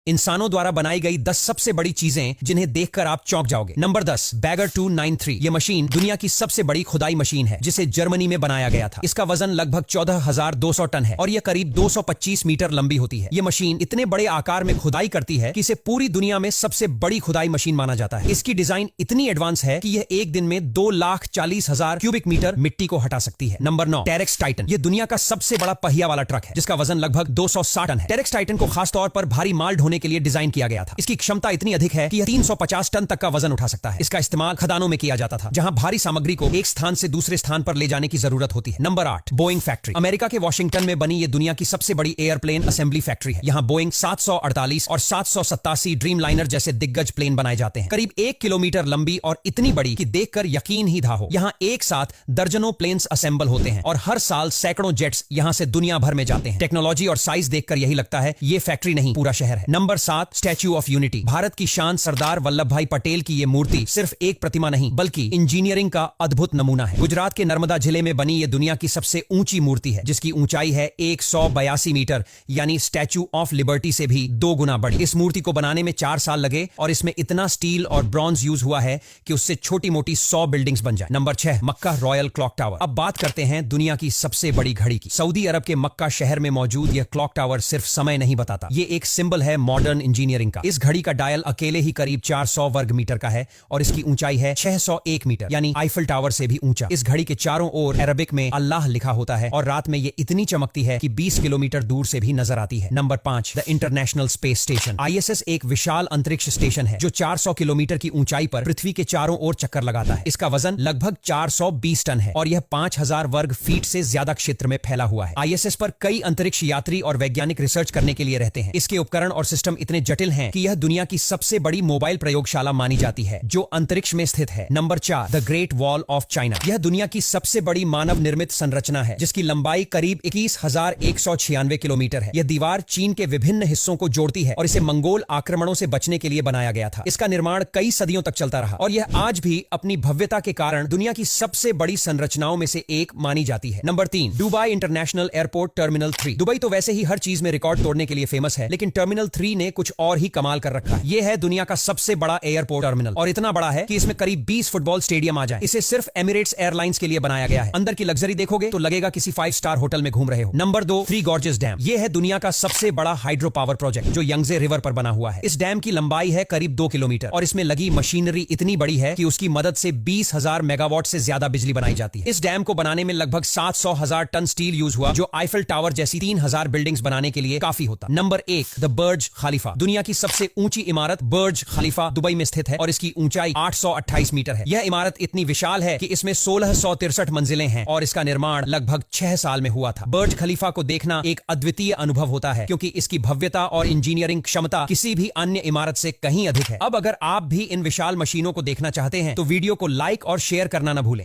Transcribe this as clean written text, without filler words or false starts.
इंसानों द्वारा बनाई गई 10 सबसे बड़ी चीजें जिन्हें देखकर आप चौंक जाओगे। Number 10, Bagger 293। ये मशीन दुनिया की सबसे बड़ी खुदाई मशीन है जिसे जर्मनी में बनाया गया था। इसका वजन लगभग 14,200 टन है और यह करीब 225 मीटर लंबी होती है। यह मशीन इतने बड़े आकार में खुदाई करती है कि इसे पूरी दुनिया में सबसे बड़ी खुदाई मशीन माना जाता है। इसकी डिजाइन इतनी एडवांस है कि यह एक दिन में 2,40,000 क्यूबिक मीटर मिट्टी को हटा सकती है। Number 9, Terex Titan. यह दुनिया का सबसे बड़ा पहिया वाला ट्रक है जिसका वजन लगभग 260 टन है। टेरेक्स टाइटन को खासतौर पर भारी माल ढोने के लिए डिजाइन किया गया था। इसकी क्षमता इतनी अधिक है कि यह 350 टन तक का वजन उठा सकता है। इसका इस्तेमाल खदानों में किया जाता था जहां भारी सामग्री को एक स्थान से दूसरे स्थान पर ले जाने की जरूरत होती है। Number 8, Boeing factory. अमेरिका के वॉशिंगटन में बनी यह दुनिया की सबसे बड़ी एयरप्लेन असेंबली फैक्ट्री है। यहां बोइंग 748 और 787 ड्रीम लाइनर जैसे दिग्गज प्लेन बनाए जाते हैं। करीब 1 किलोमीटर लंबी और इतनी बड़ी कि देखकर यकीन ही था हो। यहां एक साथ दर्जनों प्लेन्स असेंबल होते हैं और हर साल सैकड़ों जेट्स यहां से दुनिया भर में जाते हैं। टेक्नोलॉजी और साइज देखकर यही लगता है ये फैक्ट्री नहीं पूरा शहर है। Number 7, statue of unity. Bharat की शान सरदार वल्लभ भाई पटेल की यह मूर्ति सिर्फ एक प्रतिमा नहीं बल्कि इंजीनियरिंग का अद्भुत नमूना है। गुजरात के नर्मदा जिले में बनी यह दुनिया की सबसे ऊंची मूर्ति है जिसकी ऊंचाई है 182 मीटर यानी स्टैच्यू ऑफ लिबर्टी से भी 2 गुना बड़ी। इस मूर्ति को बनाने में 4 साल लगे और इसमें इतना स्टील और ब्रॉन्ज यूज हुआ है कि उससे छोटी मोटी 100 बिल्डिंग्स बन जाए। नंबर 6, मक्का रॉयल क्लॉक टावर। अब बात करते हैं दुनिया की सबसे बड़ी घड़ी की। सऊदी अरब के मक्का शहर में मौजूद यह क्लॉक टावर सिर्फ समय नहीं बताता, ये एक सिंबल है मॉडर्न इंजीनियरिंग का। इस घड़ी का डायल अकेले ही करीब 400 वर्ग मीटर का है और इसकी ऊंचाई है 601 मीटर यानी आईफल टावर से भी ऊंचा। इस घड़ी के चारों ओर अरबिक में अल्लाह लिखा होता है और रात में ये इतनी चमकती है कि 20 किलोमीटर दूर से भी नजर आती है। Number 5, the international space station. ISS एक विशाल अंतरिक्ष स्टेशन है जो 400 किलोमीटर की ऊंचाई पर पृथ्वी के चारों ओर चक्कर लगाता है। इसका वजन लगभग 420 टन है और यह 5000 वर्ग फीट से ज्यादा क्षेत्र में फैला हुआ है। ISS पर कई अंतरिक्ष यात्री और वैज्ञानिक रिसर्च करने के लिए रहते हैं। इसके उपकरण और सिस्टम इतने जटिल हैं कि यह दुनिया की सबसे बड़ी मोबाइल प्रयोगशाला मानी जाती है जो अंतरिक्ष में स्थित है। Number 4, the great wall of China. यह दुनिया की सबसे बड़ी मानव निर्मित संरचना है जिसकी लंबाई करीब 21,196 किलोमीटर है। यह दीवार चीन के विभिन्न हिस्सों को जोड़ती है और इसे मंगोल आक्रमणों से बचने के लिए बनाया गया था। इसका निर्माण कई सदियों तक चलता रहा और यह आज भी अपनी भव्यता के कारण दुनिया की सबसे बड़ी संरचनाओं में से एक मानी जाती है। Number 3, Dubai international airport terminal 3। Dubai तो वैसे ही हर चीज में रिकॉर्ड तोड़ने के लिए फेमस है, लेकिन टर्मिनल 3 ने कुछ और ही कमाल कर रखा है। यह है दुनिया का सबसे बड़ा एयरपोर्ट टर्मिनल और इतना बड़ा है कि इसमें करीब 20 फुटबॉल स्टेडियम आ जाए। इसे सिर्फ एमिरेट्स एयरलाइंस के लिए बनाया गया है। अंदर की लग्जरी देखोगे तो लगेगा किसी 5 स्टार होटल में घूम रहे हो। Number 2, three gorges dam. यह है दुनिया का सबसे बड़ा हाइड्रो पावर प्रोजेक्ट जो यंगजे रिवर पर बना हुआ है। इस डैम की लंबाई है करीब 2 किलोमीटर और इसमें लगी मशीनरी इतनी बड़ी है कि उसकी मदद से 20,000 मेगावाट से ज्यादा बिजली बनाई जाती है। इस डैम को बनाने में लगभग 700,000 टन स्टील यूज हुआ जो आईफल टावर जैसी 3000 बिल्डिंग्स बनाने के लिए काफी होता। नंबर 1, द बुर्ज खलीफा। दुनिया की सबसे ऊंची इमारत बुर्ज खलीफा दुबई में स्थित है और इसकी ऊंचाई 828 मीटर है। यह इमारत इतनी विशाल है कि इसमें 1663 मंजिलें हैं और इसका निर्माण लगभग 6 साल में हुआ था। बुर्ज खलीफा को देखना एक अद्वितीय अनुभव होता है क्योंकि इसकी भव्यता और इंजीनियरिंग क्षमता किसी भी अन्य इमारत से कहीं अधिक है। अब अगर आप भी इन विशाल मशीनों को देखना चाहते हैं तो वीडियो को लाइक और शेयर करना न भूलें।